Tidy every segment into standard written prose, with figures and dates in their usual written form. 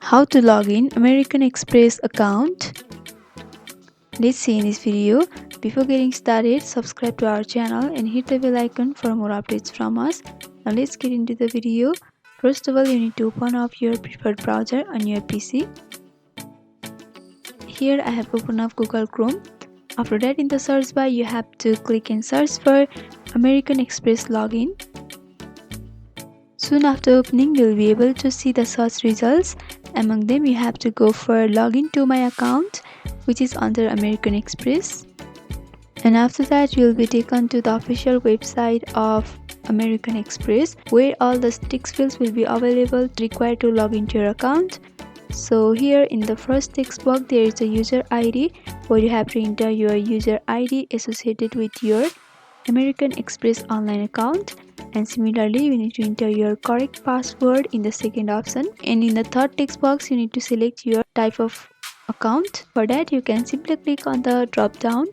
How to log in American Express account. Let's see in this video. Before getting started, subscribe to our channel and hit the bell icon for more updates from us. Now let's get into the video. First of all, you need to open up your preferred browser on your PC. Here I have opened up Google Chrome. After that, in the search bar, you have to click and search for American Express login. Soon after opening, you'll be able to see the search results. Among them, you have to go for login to my account, which is under American Express. And after that, you'll be taken to the official website of American Express, where all the text fields will be available required to log into your account. So here in the first text box, there is a user ID where you have to enter your user ID associated with your American Express online account. And similarly, you need to enter your correct password in the second option. And in the third text box, you need to select your type of account. For that, you can simply click on the drop down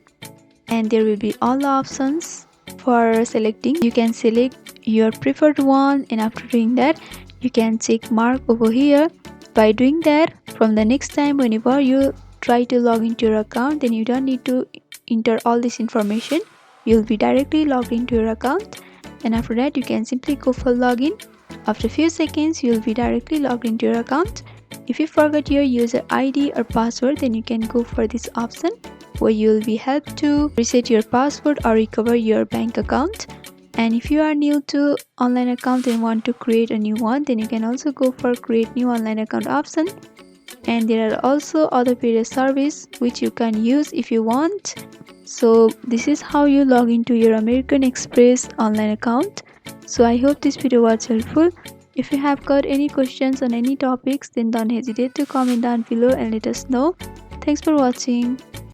and there will be all the options for selecting. You can select your preferred one, and after doing that, you can check mark over here. By doing that, from the next time whenever you try to log into your account, then you don't need to enter all this information. You'll be directly logged into your account, and after that you can simply go for login. After a few seconds, you'll be directly logged into your account. If you forgot your user ID or password, then you can go for this option where you'll be helped to reset your password or recover your bank account. And if you are new to online account and want to create a new one, then you can also go for create new online account option. And there are also other various service which you can use if you want. So this is how you log into your American Express online account. So I hope this video was helpful. If you have got any questions on any topics, then don't hesitate to comment down below and let us know. Thanks for watching.